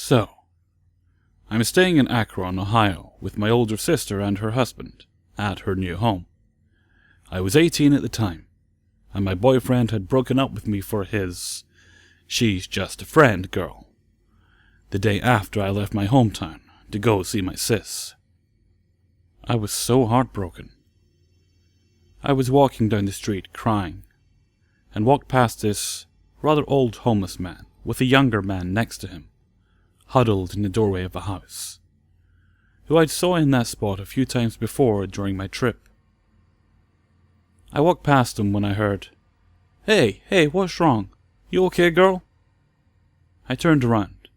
So, I'm staying in Akron, Ohio, with my older sister and her husband, at her new home. I was 18 at the time, and my boyfriend had broken up with me for his she's just a friend girl, the day after I left my hometown to go see my sis. I was so heartbroken. I was walking down the street crying, and walked past this rather old homeless man with a younger man next to him, huddled in the doorway of a house, who I'd saw in that spot a few times before during my trip. I walked past him when I heard, Hey, what's wrong? You okay, girl?" I turned around.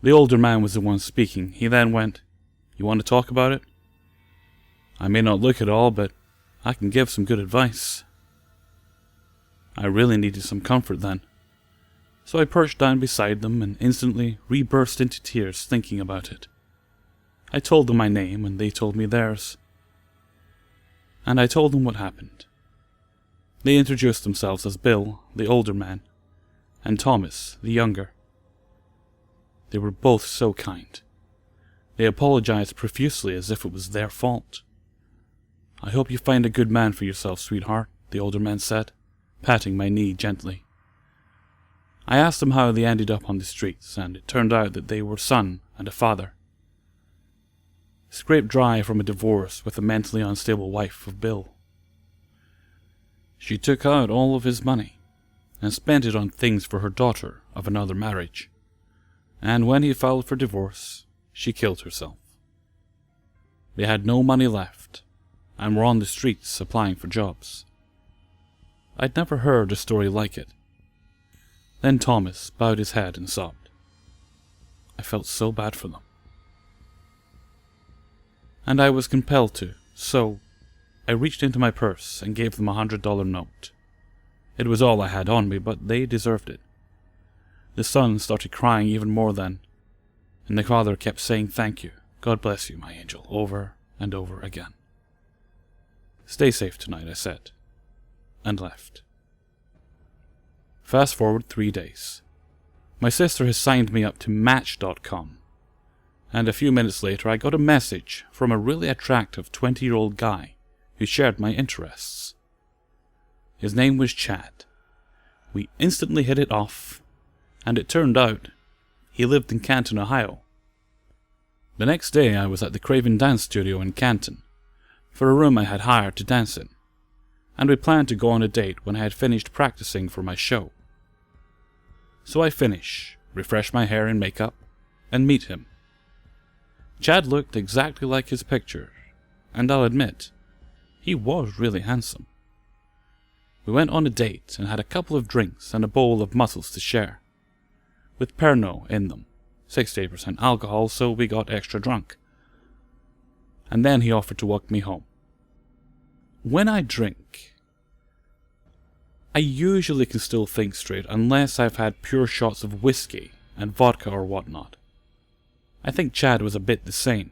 The older man was the one speaking. He then went, "You want to talk about it? I may not look it all, but I can give some good advice." I really needed some comfort then, so I perched down beside them and instantly re-burst into tears thinking about it. I told them my name and they told me theirs. And I told them what happened. They introduced themselves as Bill, the older man, and Thomas, the younger. They were both so kind. They apologized profusely as if it was their fault. "I hope you find a good man for yourself, sweetheart," the older man said, patting my knee gently. I asked them how they ended up on the streets, and it turned out that they were son and a father. Scraped dry from a divorce with a mentally unstable wife of Bill. She took out all of his money and spent it on things for her daughter of another marriage, and when he filed for divorce, she killed herself. They had no money left and were on the streets applying for jobs. I'd never heard a story like it. Then Thomas bowed his head and sobbed. I felt so bad for them. And I was compelled to, so I reached into my purse and gave them $100 note. It was all I had on me, but they deserved it. The son started crying even more then, and the father kept saying thank you, God bless you, my angel, over and over again. Stay safe tonight, I said, and left. Fast forward 3 days. My sister has signed me up to Match.com, and a few minutes later I got a message from a really attractive 20-year-old guy who shared my interests. His name was Chad. We instantly hit it off, and it turned out he lived in Canton, Ohio. The next day I was at the Craven Dance Studio in Canton for a room I had hired to dance in, and we planned to go on a date when I had finished practicing for my show. So I finish, refresh my hair and makeup, and meet him. Chad looked exactly like his picture, and I'll admit, he was really handsome. We went on a date and had a couple of drinks and a bowl of mussels to share, with Pernod in them, 68% alcohol, so we got extra drunk. And then he offered to walk me home. When I drink, I usually can still think straight unless I've had pure shots of whiskey and vodka or whatnot. I think Chad was a bit the same,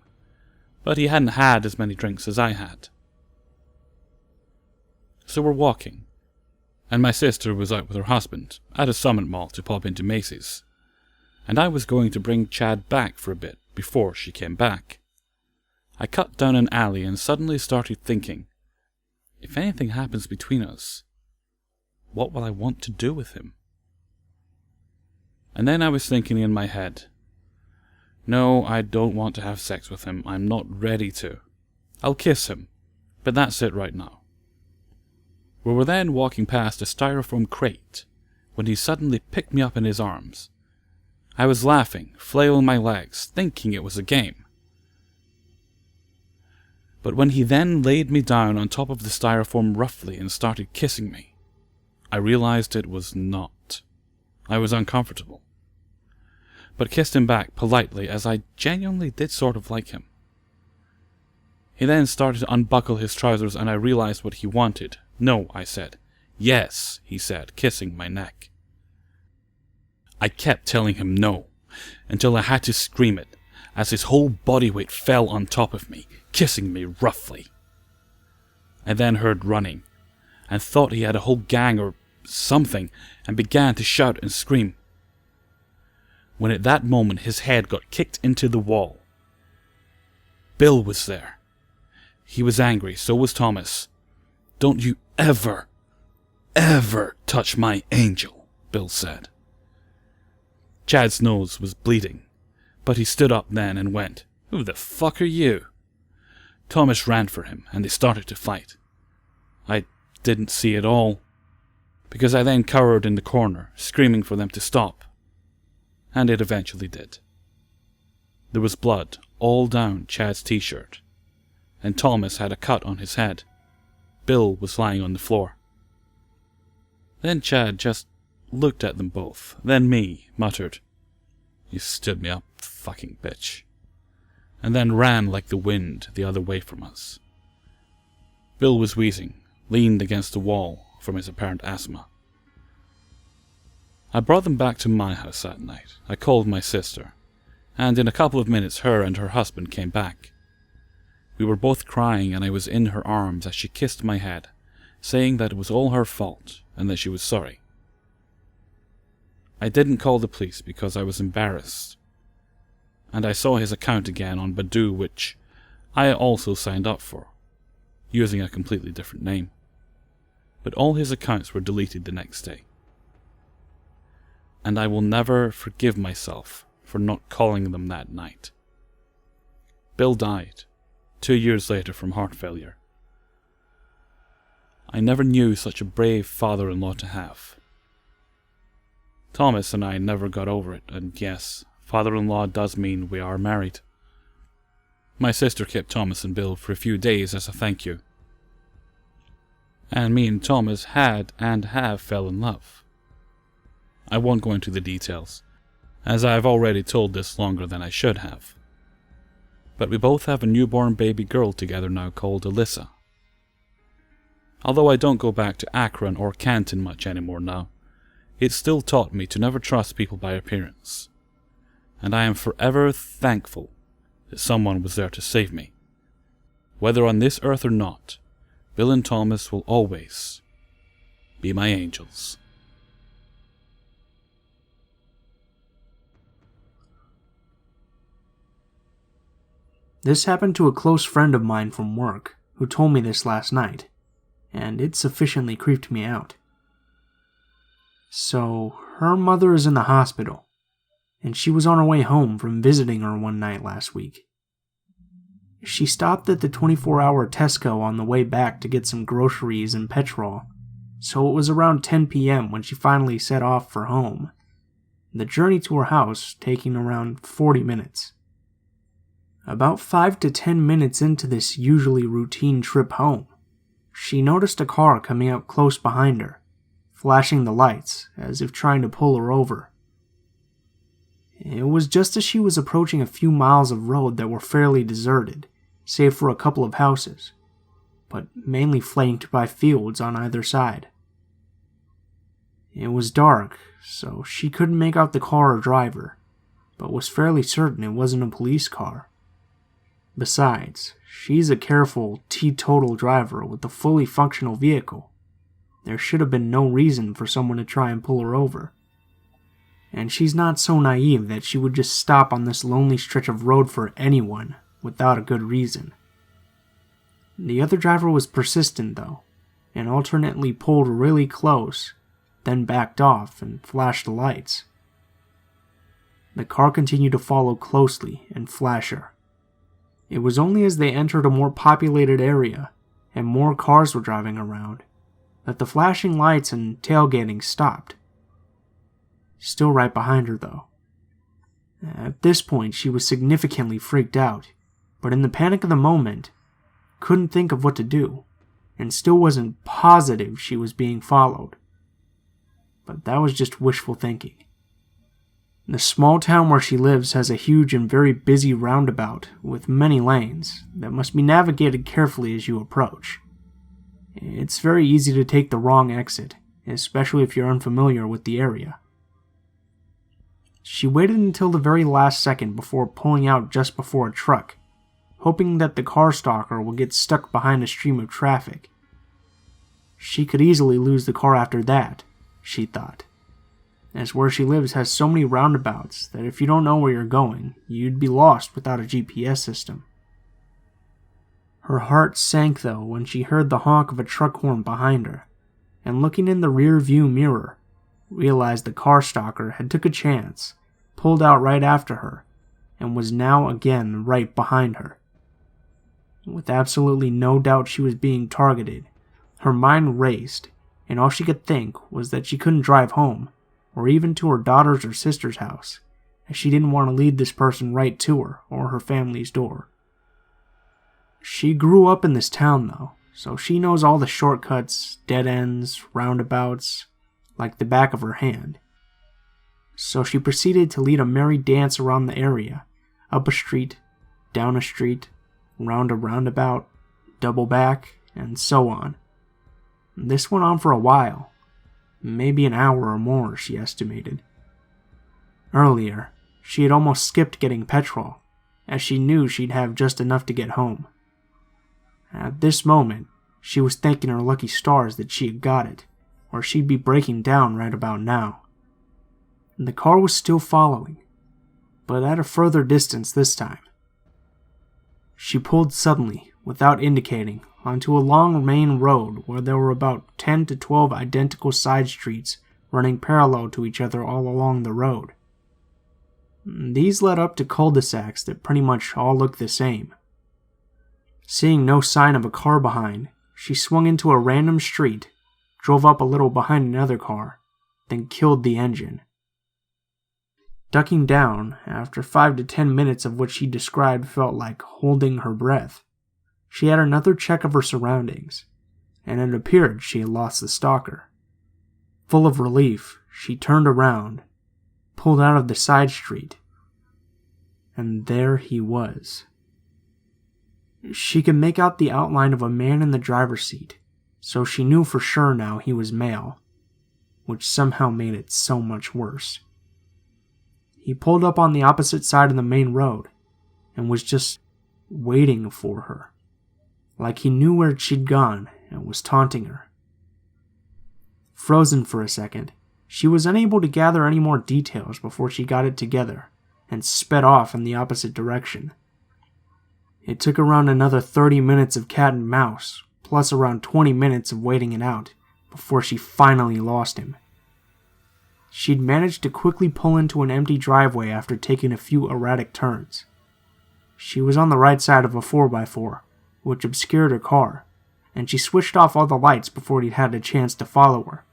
but he hadn't had as many drinks as I had. So we're walking, and my sister was out with her husband at a Summit Mall to pop into Macy's, and I was going to bring Chad back for a bit before she came back. I cut down an alley and suddenly started thinking, if anything happens between us, what will I want to do with him? And then I was thinking in my head, no, I don't want to have sex with him. I'm not ready to. I'll kiss him, but that's it right now. We were then walking past a styrofoam crate when he suddenly picked me up in his arms. I was laughing, flailing my legs, thinking it was a game. But when he then laid me down on top of the styrofoam roughly and started kissing me, I realized it was not. I was uncomfortable, but kissed him back politely as I genuinely did sort of like him. He then started to unbuckle his trousers and I realized what he wanted. No, I said. Yes, he said, kissing my neck. I kept telling him no, until I had to scream it, as his whole body weight fell on top of me, kissing me roughly. I then heard running, and thought he had a whole gang or something, and began to shout and scream. when at that moment his head got kicked into the wall. Bill was there. He was angry, so was Thomas. "Don't you ever touch my angel," Bill said. Chad's nose was bleeding, but he stood up then and went, "Who the fuck are you?" Thomas ran for him, and they started to fight. I didn't see it all, because I then cowered in the corner, screaming for them to stop. And it eventually did. There was blood all down Chad's t-shirt, and Thomas had a cut on his head. Bill was lying on the floor. Then Chad just looked at them both, then me, muttered, "You stood me up, fucking bitch," and then ran like the wind the other way from us. Bill was wheezing, leaned against the wall from his apparent asthma. I brought them back to my house that night. I called my sister, and in a couple of minutes her and her husband came back. We were both crying, and I was in her arms as she kissed my head, saying that it was all her fault and that she was sorry. I didn't call the police because I was embarrassed, and I saw his account again on Badoo, which I also signed up for, using a completely different name. But all his accounts were deleted the next day. And I will never forgive myself for not calling them that night. Bill died 2 years later from heart failure. I never knew such a brave father-in-law to have. Thomas and I never got over it, and yes, father-in-law does mean we are married. My sister kept Thomas and Bill for a few days as a thank you. And me and Thomas had and have fell in love. I won't go into the details, as I have already told this longer than I should have. But we both have a newborn baby girl together now called Alyssa. Although I don't go back to Akron or Canton much anymore now, it still taught me to never trust people by appearance. And I am forever thankful that someone was there to save me. Whether on this earth or not, Bill and Thomas will always be my angels. This happened to a close friend of mine from work, who told me this last night, and it sufficiently creeped me out. So, her mother is in the hospital, and she was on her way home from visiting her one night last week. She stopped at the 24-hour Tesco on the way back to get some groceries and petrol, so it was around 10 p.m. when she finally set off for home, the journey to her house taking around 40 minutes. About 5 to 10 minutes into this usually routine trip home, she noticed a car coming up close behind her, flashing the lights as if trying to pull her over. It was just as she was approaching a few miles of road that were fairly deserted, save for a couple of houses, but mainly flanked by fields on either side. It was dark, so she couldn't make out the car or driver, but was fairly certain it wasn't a police car. Besides, she's a careful, teetotal driver with a fully functional vehicle. There should have been no reason for someone to try and pull her over. And she's not so naive that she would just stop on this lonely stretch of road for anyone without a good reason. The other driver was persistent though, and alternately pulled really close, then backed off and flashed the lights. The car continued to follow closely and flash her. It was only as they entered a more populated area and more cars were driving around that the flashing lights and tailgating stopped. Still right behind her though. At this point she was significantly freaked out, but in the panic of the moment, couldn't think of what to do, and still wasn't positive she was being followed. But that was just wishful thinking. The small town where she lives has a huge and very busy roundabout with many lanes that must be navigated carefully as you approach. It's very easy to take the wrong exit, especially if you're unfamiliar with the area. She waited until the very last second before pulling out just before a truck, hoping that the car stalker would get stuck behind a stream of traffic. She could easily lose the car after that, she thought. as where she lives has so many roundabouts that if you don't know where you're going, you'd be lost without a GPS system. Her heart sank though when she heard the honk of a truck horn behind her, and looking in the rear view mirror, realized the car stalker had took a chance, pulled out right after her, and was now again right behind her. With absolutely no doubt she was being targeted, her mind raced, and all she could think was that she couldn't drive home, or even to her daughter's or sister's house, as she didn't want to lead this person right to her or her family's door. She grew up in this town though, so she knows all the shortcuts, dead ends, roundabouts, like the back of her hand. So she proceeded to lead a merry dance around the area, up a street, down a street, round a roundabout, double back, and so on. This went on for a while, maybe an hour or more, she estimated. Earlier, she had almost skipped getting petrol, as she knew she'd have just enough to get home. At this moment, she was thanking her lucky stars that she had got it, or she'd be breaking down right about now. The car was still following, but at a further distance this time. She pulled suddenly, without indicating, onto a long main road where there were about 10 to 12 identical side streets running parallel to each other all along the road. These led up to cul-de-sacs that pretty much all looked the same. Seeing no sign of a car behind, she swung into a random street, drove up a little behind another car, then killed the engine. Ducking down, after 5 to 10 minutes of what she described felt like holding her breath, she had another check of her surroundings, and it appeared she had lost the stalker. Full of relief, she turned around, pulled out of the side street, and there he was. She could make out the outline of a man in the driver's seat, so she knew for sure now he was male, which somehow made it so much worse. He pulled up on the opposite side of the main road, and was just waiting for her, like he knew where she'd gone and was taunting her. Frozen for a second, she was unable to gather any more details before she got it together and sped off in the opposite direction. It took around another 30 minutes of cat and mouse, plus around 20 minutes of waiting it out, before she finally lost him. She'd managed to quickly pull into an empty driveway after taking a few erratic turns. She was on the right side of a 4x4, which obscured her car, and she switched off all the lights before he'd had a chance to follow her.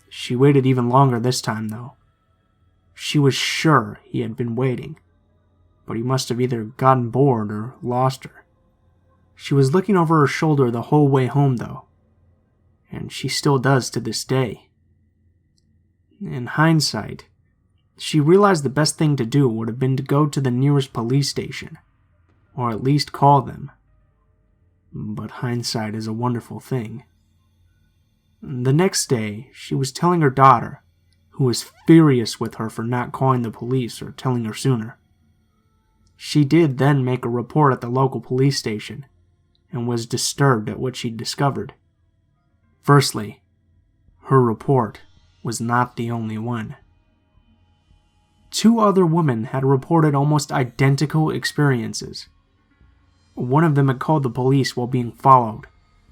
She waited even longer this time, though. She was sure he had been waiting, but he must have either gotten bored or lost her. She was looking over her shoulder the whole way home, though, and she still does to this day. In hindsight, she realized the best thing to do would have been to go to the nearest police station, or at least call them. But hindsight is a wonderful thing. The next day, she was telling her daughter, who was furious with her for not calling the police or telling her sooner. She did then make a report at the local police station, and was disturbed at what she'd discovered. Firstly, her report was not the only one. 2 other women had reported almost identical experiences. One of them had called the police while being followed,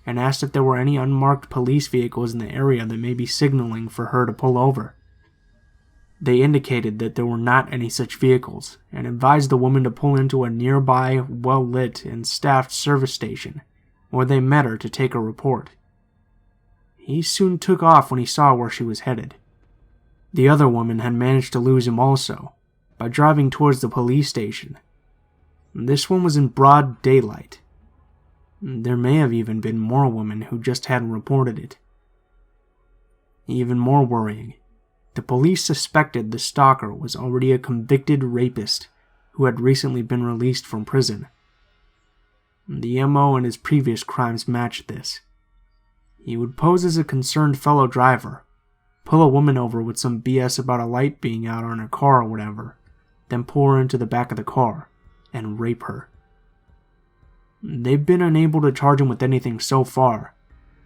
and asked if there were any unmarked police vehicles in the area that may be signaling for her to pull over. They indicated that there were not any such vehicles, and advised the woman to pull into a nearby, well-lit and staffed service station, where they met her to take a report. He soon took off when he saw where she was headed. The other woman had managed to lose him also, by driving towards the police station. This one was in broad daylight. There may have even been more women who just hadn't reported it. Even more worrying, the police suspected the stalker was already a convicted rapist who had recently been released from prison. The MO in his previous crimes matched this. He would pose as a concerned fellow driver, pull a woman over with some BS about a light being out on her car or whatever, then pull her into the back of the car and rape her. They've been unable to charge him with anything so far,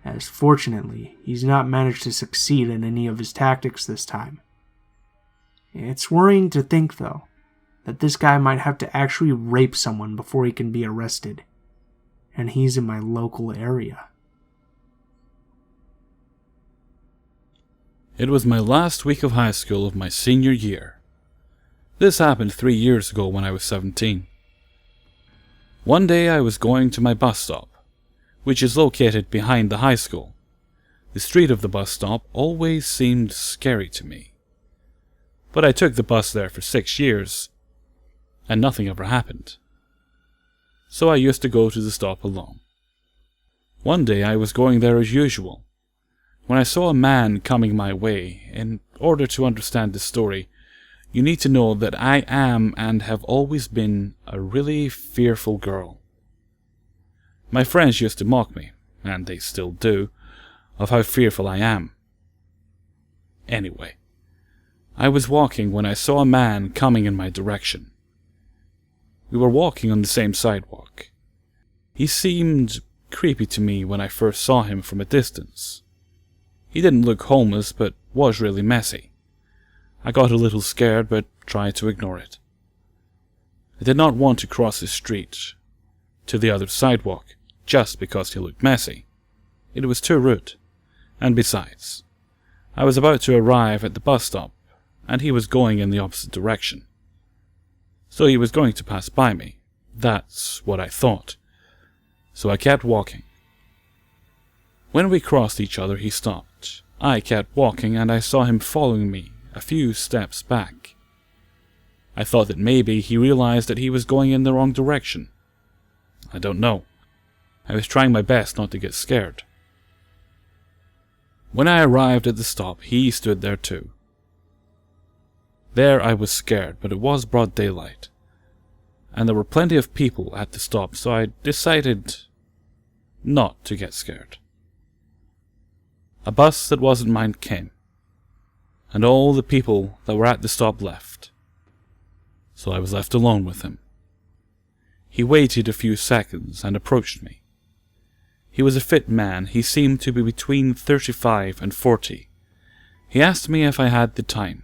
as fortunately, he's not managed to succeed in any of his tactics this time. It's worrying to think, though, that this guy might have to actually rape someone before he can be arrested, and he's in my local area. It was my last week of high school of my senior year. This happened 3 years ago when I was 17. One day I was going to my bus stop, which is located behind the high school. The street of the bus stop always seemed scary to me. But I took the bus there for 6 years, and nothing ever happened. So I used to go to the stop alone. One day I was going there as usual, when I saw a man coming my way. In order to understand this story, you need to know that I am and have always been a really fearful girl. My friends used to mock me, and they still do, of how fearful I am. Anyway, I was walking when I saw a man coming in my direction. We were walking on the same sidewalk. He seemed creepy to me when I first saw him from a distance. He didn't look homeless, but was really messy. I got a little scared, but tried to ignore it. I did not want to cross the street to the other sidewalk just because he looked messy. It was too rude. And besides, I was about to arrive at the bus stop, and he was going in the opposite direction. So he was going to pass by me. That's what I thought. So I kept walking. When we crossed each other, he stopped. I kept walking, and I saw him following me a few steps back. I thought that maybe he realized that he was going in the wrong direction. I don't know. I was trying my best not to get scared. When I arrived at the stop, he stood there too. There I was scared, but it was broad daylight, and there were plenty of people at the stop, so I decided not to get scared. A bus that wasn't mine came, and all the people that were at the stop left, so I was left alone with him. He waited a few seconds and approached me. He was a fit man. He seemed to be between 35 and 40. He asked me if I had the time.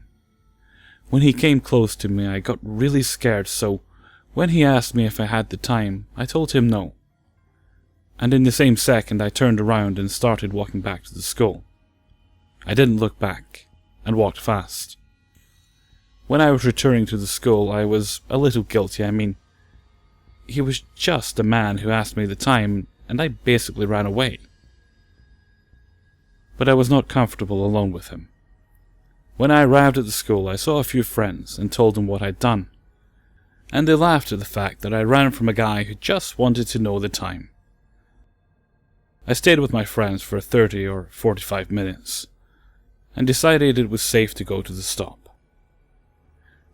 When he came close to me, I got really scared, so when he asked me if I had the time, I told him no. And in the same second, I turned around and started walking back to the school. I didn't look back, and walked fast. When I was returning to the school, I was a little guilty. I mean, he was just a man who asked me the time, and I basically ran away. But I was not comfortable alone with him. When I arrived at the school, I saw a few friends and told them what I'd done, and they laughed at the fact that I ran from a guy who just wanted to know the time. I stayed with my friends for 30 or 45 minutes, and decided it was safe to go to the stop.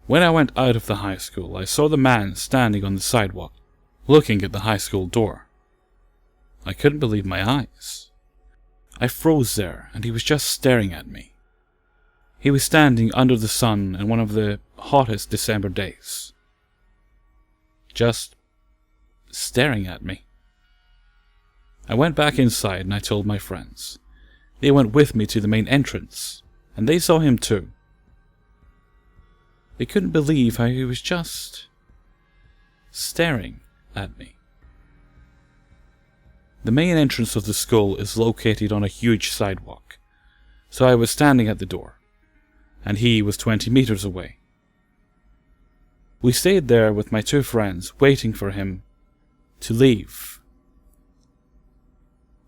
When I went out of the high school, I saw the man standing on the sidewalk, looking at the high school door. I couldn't believe my eyes. I froze there, and he was just staring at me. He was standing under the sun in one of the hottest December days, just staring at me. I went back inside and I told my friends. They went with me to the main entrance, and they saw him too. They couldn't believe how he was just staring at me. The main entrance of the school is located on a huge sidewalk, so I was standing at the door, and he was 20 meters away. We stayed there with my two friends, waiting for him to leave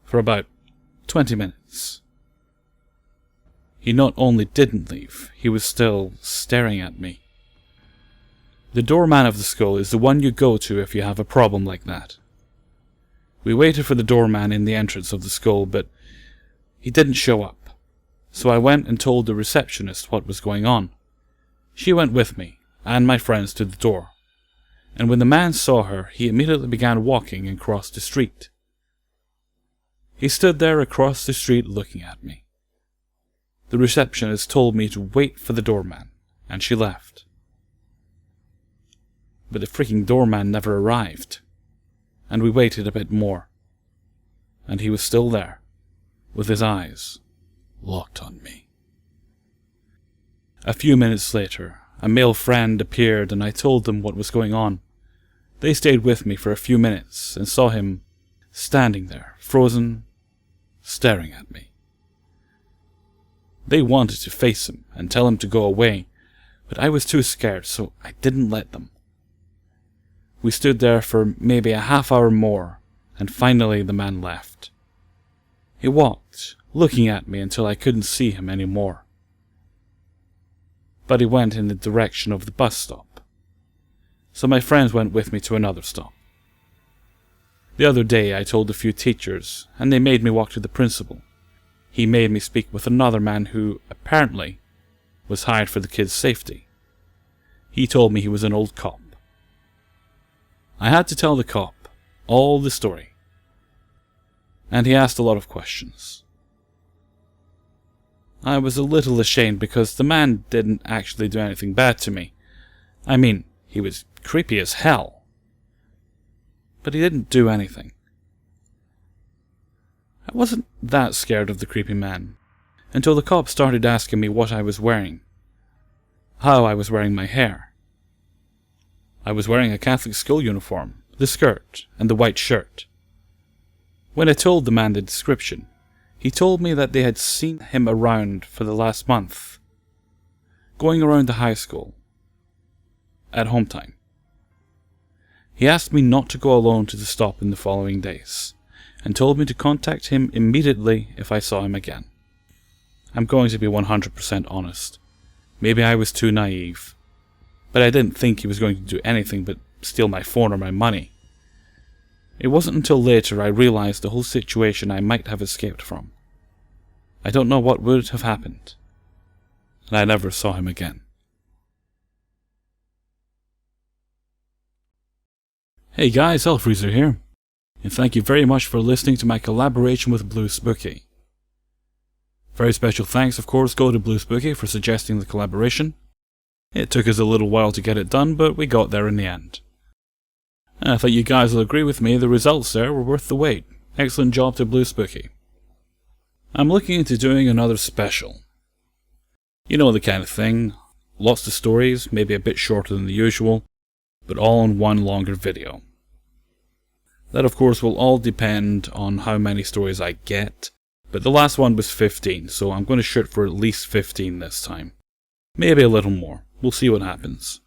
for about 20 minutes. He not only didn't leave, he was still staring at me. The doorman of the school is the one you go to if you have a problem like that. We waited for the doorman in the entrance of the school, but he didn't show up. So I went and told the receptionist what was going on. She went with me and my friends to the door, and when the man saw her, he immediately began walking and crossed the street. He stood there across the street looking at me. The receptionist told me to wait for the doorman, and she left. But the freaking doorman never arrived, and we waited a bit more, and he was still there, with his eyes locked on me. A few minutes later, a male friend appeared and I told them what was going on. They stayed with me for a few minutes and saw him standing there, frozen, staring at me. They wanted to face him and tell him to go away, but I was too scared, so I didn't let them. We stood there for maybe a half hour more, and finally the man left. He walked, looking at me until I couldn't see him anymore. But he went in the direction of the bus stop. So my friends went with me to another stop. The other day I told a few teachers, and they made me walk to the principal. He made me speak with another man who, apparently, was hired for the kids' safety. He told me he was an old cop. I had to tell the cop all the story, and he asked a lot of questions. I was a little ashamed because the man didn't actually do anything bad to me. I mean, he was creepy as hell. But he didn't do anything. I wasn't that scared of the creepy man until the cop started asking me what I was wearing, how I was wearing my hair. I was wearing a Catholic school uniform, the skirt, and the white shirt. When I told the man the description, he told me that they had seen him around for the last month, going around the high school, at home time. He asked me not to go alone to the stop in the following days, and told me to contact him immediately if I saw him again. I'm going to be 100% honest. Maybe I was too naive, but I didn't think he was going to do anything but steal my phone or my money. It wasn't until later I realized the whole situation I might have escaped from. I don't know what would have happened, and I never saw him again. Hey guys, Elfreezer here, and thank you very much for listening to my collaboration with Blue Spooky. Very special thanks, of course, go to Blue Spooky for suggesting the collaboration. It took us a little while to get it done, but we got there in the end. I think you guys will agree with me, the results there were worth the wait. Excellent job to Blue Spooky. I'm looking into doing another special. You know the kind of thing, lots of stories, maybe a bit shorter than the usual, but all in one longer video. That of course will all depend on how many stories I get, but the last one was 15, so I'm going to shoot for at least 15 this time. Maybe a little more, we'll see what happens.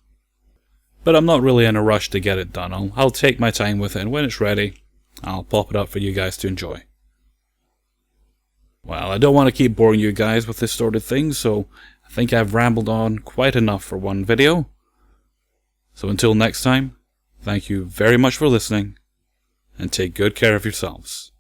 But I'm not really in a rush to get it done, I'll take my time with it, and when it's ready, I'll pop it up for you guys to enjoy. Well, I don't want to keep boring you guys with this sort of thing, so I think I've rambled on quite enough for one video. So until next time, thank you very much for listening, and take good care of yourselves.